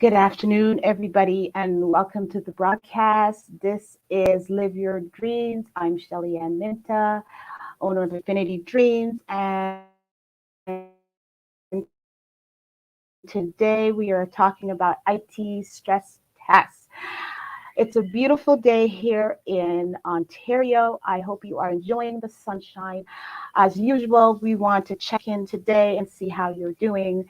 Good afternoon, everybody, and welcome to the broadcast. This is Live Your Dreams. I'm Shelly Ann Minta, owner of Infinity Dreams, and today we are talking about IT stress tests. It's a beautiful day here in Ontario. I hope you are enjoying the sunshine. As usual, we want to check in today and see how you're doing.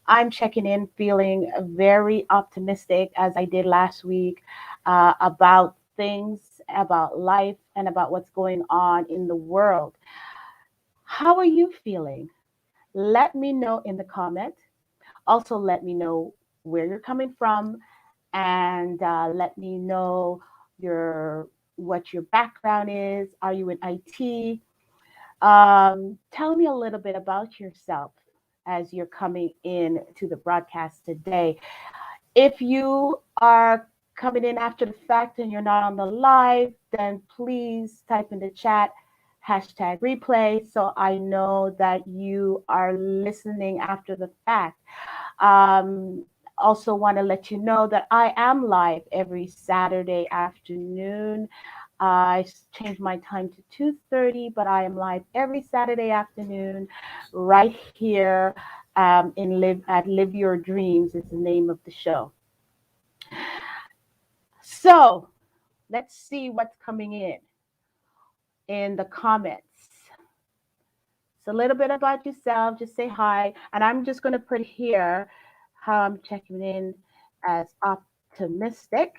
I'm checking in feeling very optimistic as I did last week about things, about life, and about what's going on in the world. How are you feeling? Let me know in the comment. Also, let me know where you're coming from, and let me know your what your background is. Are you in IT? Tell me a little bit about yourself as you're coming in to the broadcast today. If you are coming in after the fact and you're not on the live, then please type in the chat hashtag replay so I know that you are listening after the fact. Um, Also, want to let you know that I am live every Saturday afternoon. I changed my time to 2:30, but I am live every Saturday afternoon right here in Live Your Dreams is the name of the show. So let's see what's coming in the comments. So a little bit about yourself, just say hi. And I'm just going to put here how I'm checking in as optimistic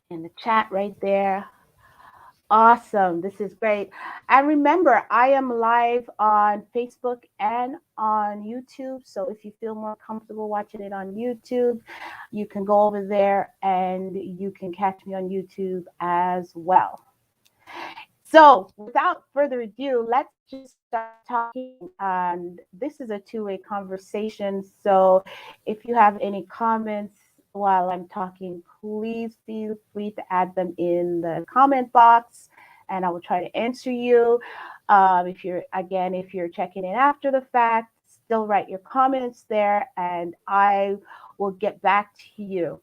in the chat right there. Awesome. This is great. And remember, I am live on Facebook and on YouTube. So if you feel more comfortable watching it on YouTube, you can go over there and you can catch me on YouTube as well. So without further ado, let's just start talking. And this is a two-way conversation. So if you have any comments while I'm talking, please feel free to add them in the comment box and I will try to answer you. If you're checking in after the fact, still write your comments there and I will get back to you.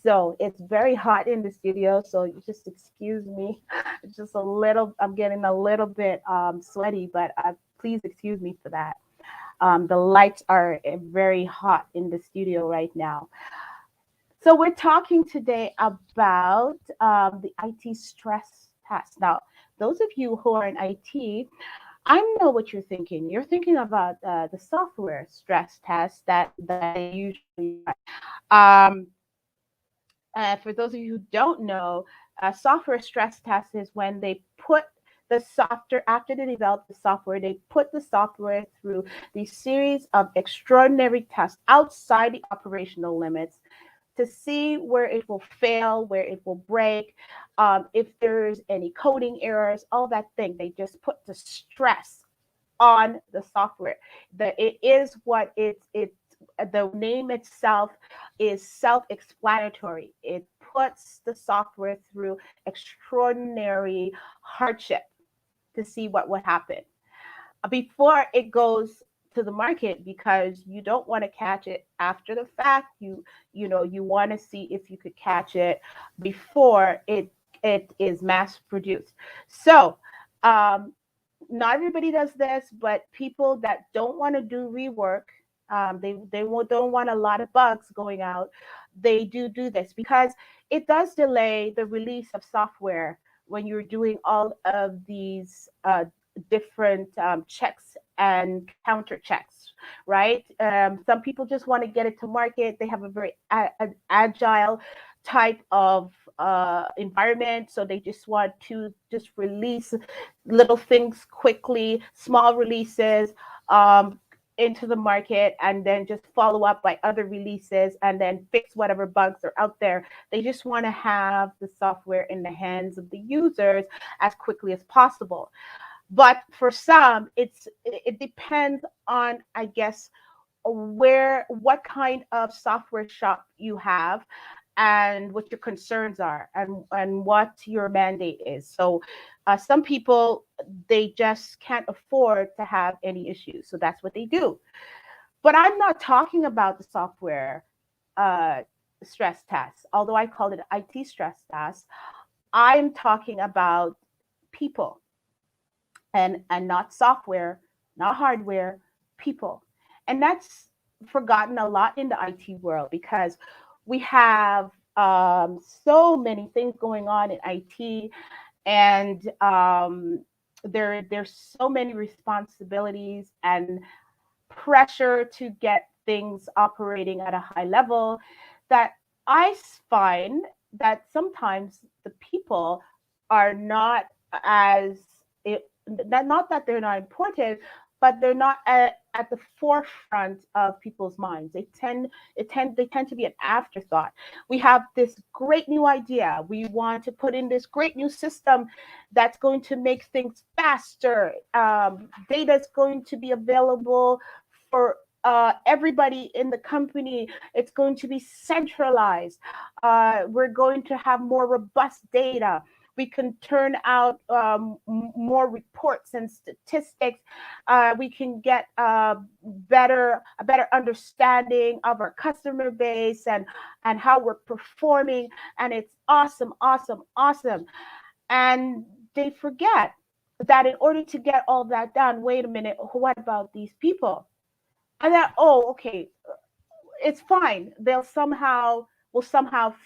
So it's very hot in the studio, so you just excuse me. It's just a little, I'm getting a little bit sweaty, but please excuse me for that. The lights are very hot in the studio right now. So we're talking today about the IT stress test. Now, those of you who are in IT, I know what you're thinking. You're thinking about the software stress test that they usually run. Um, for those of you who don't know, a software stress test is when they put the software, after they develop the software, they put the software through the series of extraordinary tests outside the operational limits to see where it will fail, where it will break, if there's any coding errors, all that thing. They just put the stress on the software. It is what it's the name itself is self-explanatory. It puts the software through extraordinary hardship to see what would happen before it goes to the market because you don't want to catch it after the fact. You want to see if you could catch it before it is mass produced. So um, not everybody does this, but people that don't want to do rework, don't want a lot of bugs going out. They do this because it does delay the release of software when you're doing all of these different checks and counter checks, right? Some people just want to get it to market. They have a very agile type of environment, so they just want to just release little things quickly, small releases into the market, and then just follow up by other releases and then fix whatever bugs are out there. They just want to have the software in the hands of the users as quickly as possible. But for some, it depends on, I guess, what kind of software shop you have and what your concerns are and what your mandate is. So some people, they just can't afford to have any issues, so that's what they do. But I'm not talking about the software uh, stress test, although I called it IT stress test. I'm talking about people, and not software, not hardware, people. And that's forgotten a lot in the IT world because we have so many things going on in IT, and there's so many responsibilities and pressure to get things operating at a high level that I find that sometimes the people are not as not that they're not important, but they're not at the forefront of people's minds. They tend to be an afterthought. We have this great new idea. We want to put in this great new system that's going to make things faster. Data is going to be available for everybody in the company. It's going to be centralized. We're going to have more robust data. We can turn out more reports and statistics. We can get a better understanding of our customer base and how we're performing. And it's awesome, awesome, awesome. And they forget that in order to get all that done, wait a minute, what about these people? And then, oh, okay, it's fine. Will somehow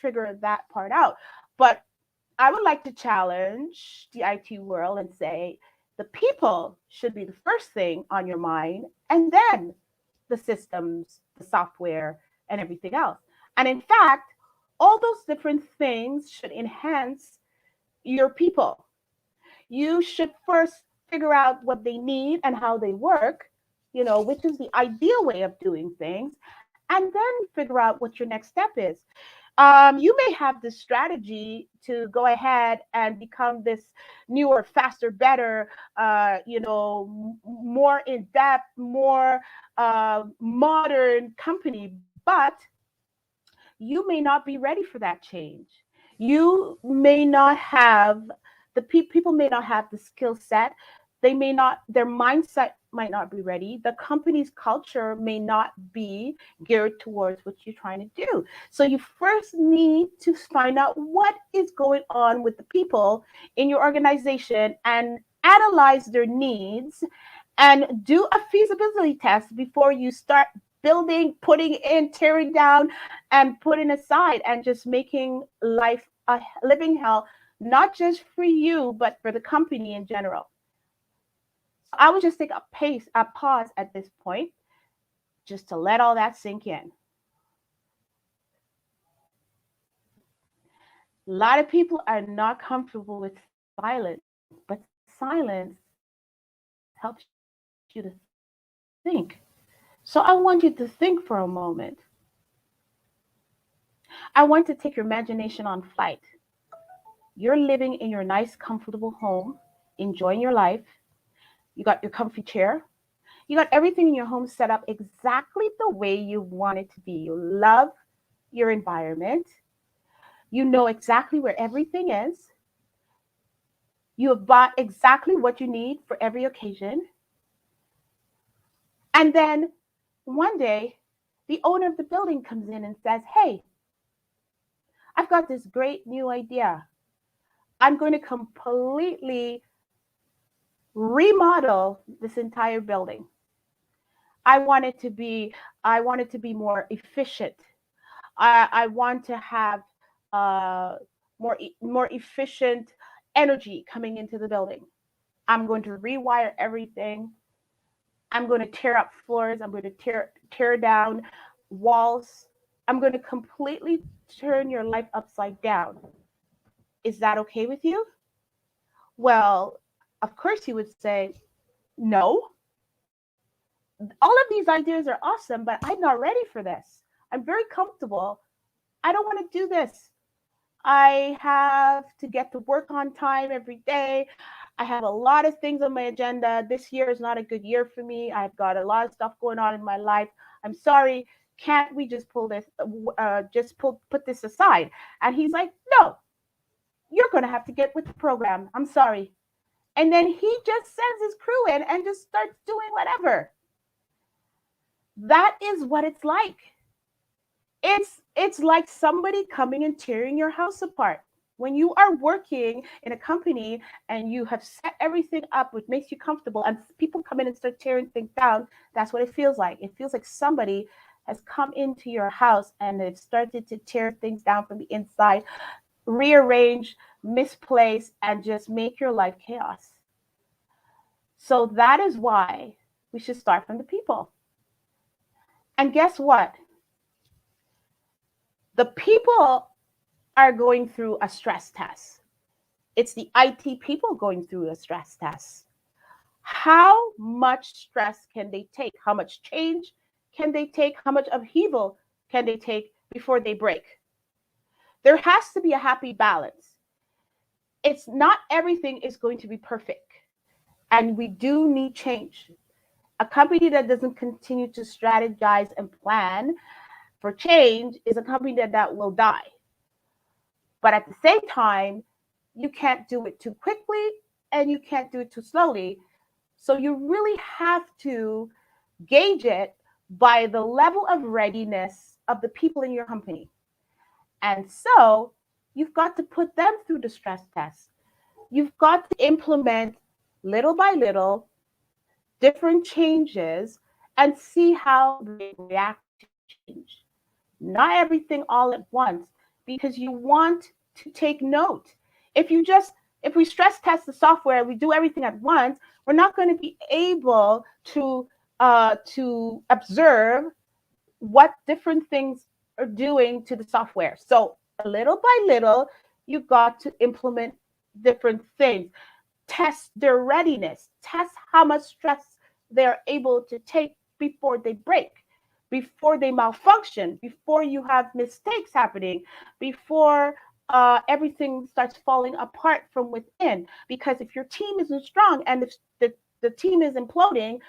figure that part out. But I would like to challenge the IT world and say the people should be the first thing on your mind, and then the systems, the software, and everything else. And in fact, all those different things should enhance your people. You should first figure out what they need and how they work, which is the ideal way of doing things, and then figure out what your next step is. You may have this strategy to go ahead and become this newer, faster, better, more in depth, more modern company, but you may not be ready for that change. You may not have people may not have the skill set. They may not, their mindset might not be ready. The company's culture may not be geared towards what you're trying to do. So you first need to find out what is going on with the people in your organization and analyze their needs and do a feasibility test before you start building, putting in, tearing down, and putting aside, and just making life a living hell, not just for you, but for the company in general. So I would just take a pause at this point, just to let all that sink in. A lot of people are not comfortable with silence, but silence helps you to think. So I want you to think for a moment. I want to take your imagination on flight. You're living in your nice, comfortable home, enjoying your life. You got your comfy chair. You got everything in your home set up exactly the way you want it to be. You love your environment. You know exactly where everything is. You have bought exactly what you need for every occasion. And then one day, the owner of the building comes in and says, "Hey, I've got this great new idea. I'm going to completely remodel this entire building. I want it to be I want it to be more efficient. I want to have uh, more efficient energy coming into the building. I'm going to rewire everything. I'm going to tear up floors. I'm going to tear down walls. I'm going to completely turn your life upside down. Is that okay with you?" Well, of course you would say, "No, all of these ideas are awesome, but I'm not ready for this. I'm very comfortable. I don't want to do this. I have to get to work on time every day. I have a lot of things on my agenda. This year is not a good year for me. I've got a lot of stuff going on in my life. I'm sorry. Can't we just put this aside?" And he's like, "No, you're going to have to get with the program. I'm sorry." And then he just sends his crew in and just starts doing whatever. That is what it's like. It's like somebody coming and tearing your house apart. When you are working in a company and you have set everything up which makes you comfortable and people come in and start tearing things down, that's what it feels like. It feels like somebody has come into your house and they've started to tear things down from the inside, rearrange, misplace, and just make your life chaos. So that is why we should start from the people. And guess what? The people are going through a stress test. It's the IT people going through a stress test. How much stress can they take? How much change can they take? How much upheaval can they take before they break? There has to be a happy balance. It's not everything is going to be perfect. And we do need change. A company that doesn't continue to strategize and plan for change is a company that will die. But at the same time, you can't do it too quickly and you can't do it too slowly. So you really have to gauge it by the level of readiness of the people in your company. And so you've got to put them through the stress test. You've got to implement little by little different changes and see how they react to change. Not everything all at once, because you want to take note. If you just if we stress test the software, we do everything at once, we're not going to be able to observe what different things are doing to the software. So little by little, you got to implement different things. Test their readiness. Test how much stress they're able to take before they break, before they malfunction, before you have mistakes happening, before everything starts falling apart from within. Because if your team isn't strong and if the team is imploding,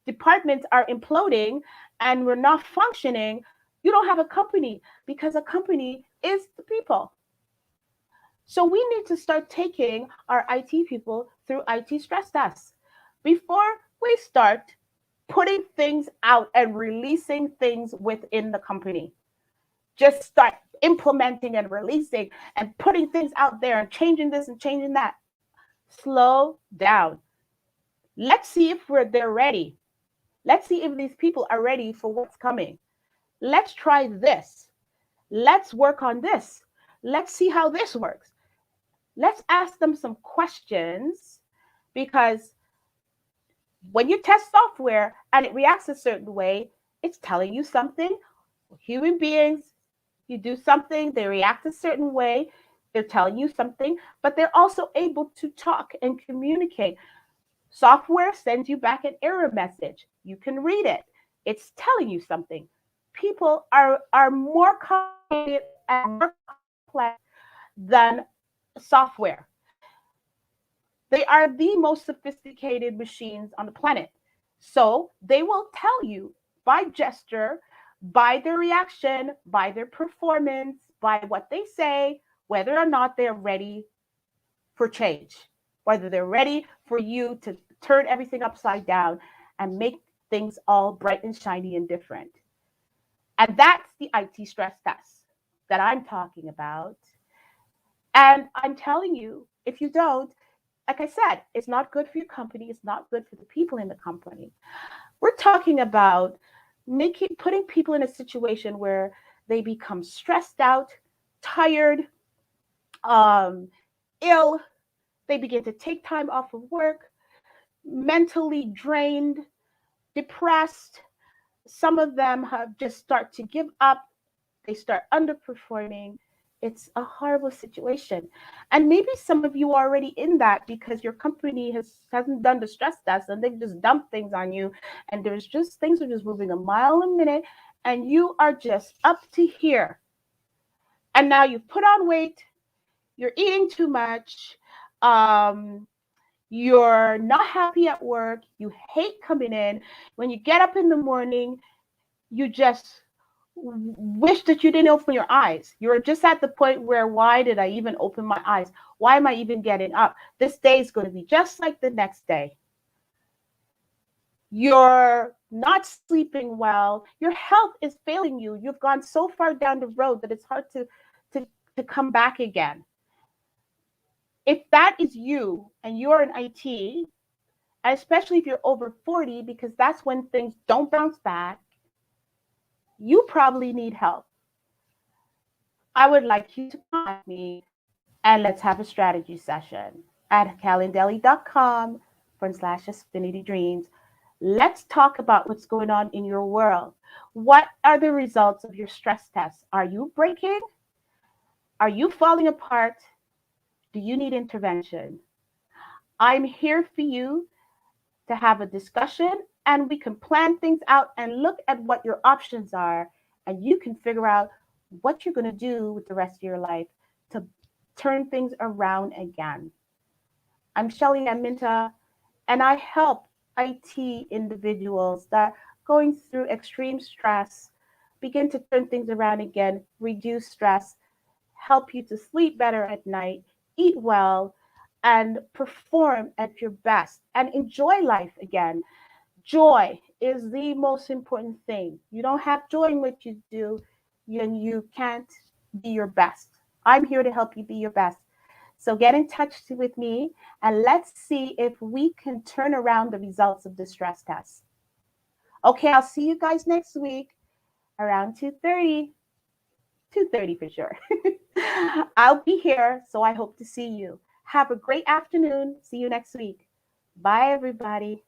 departments are imploding, and we're not functioning, you don't have a company, because a company is the people. So we need to start taking our IT people through IT stress tests before we start putting things out and releasing things within the company. Just start implementing and releasing and putting things out there and changing this and changing that. Slow down. Let's see if they're ready. Let's see if these people are ready for what's coming. Let's try this. Let's work on this. Let's see how this works. Let's ask them some questions, because when you test software and it reacts a certain way, it's telling you something. Human beings, you do something, they react a certain way, they're telling you something, but they're also able to talk and communicate. Software sends you back an error message. You can read it. It's telling you something. People are more complicated and more complex than software. They are the most sophisticated machines on the planet. So they will tell you by gesture, by their reaction, by their performance, by what they say, whether or not they're ready for change, whether they're ready for you to turn everything upside down and make things all bright and shiny and different. And that's the IT stress test that I'm talking about. And I'm telling you, if you don't, like I said, it's not good for your company. It's not good for the people in the company. We're talking about putting people in a situation where they become stressed out, tired, um, ill. They begin to take time off of work, mentally drained, depressed. Some of them have just start to give up. They start underperforming. It's a horrible situation. And maybe some of you are already in that because your company hasn't done the stress test and they've just dumped things on you. And there's just things are just moving a mile a minute and you are just up to here. And now you've put on weight, you're eating too much, um, you're not happy at work, you hate coming in. When you get up in the morning, you just wish that you didn't open your eyes. You're just at the point where, why did I even open my eyes? Why am I even getting up? This day is going to be just like the next day. you're not sleeping well, your health is failing you. You've gone so far down the road that it's hard to, to come back again. If that is you and you're in IT, especially if you're over 40, because that's when things don't bounce back, you probably need help. I would like you to contact me and let's have a strategy session at calendly.com/affinity dreams. Let's talk about what's going on in your world. What are the results of your stress tests? Are you breaking? Are you falling apart? Do you need intervention? I'm here for you to have a discussion and we can plan things out and look at what your options are. And you can figure out what you're going to do with the rest of your life to turn things around again. I'm Shelly Aminta, and I help IT individuals that are going through extreme stress begin to turn things around again, reduce stress, help you to sleep better at night, eat well, and perform at your best and enjoy life again. Joy is the most important thing. You don't have joy in what you do, then you can't be your best. I'm here to help you be your best. So get in touch with me and let's see if we can turn around the results of the stress test. Okay, I'll see you guys next week around 2:30. 2:30 for sure. I'll be here, so I hope to see you. Have a great afternoon. See you next week. Bye, everybody.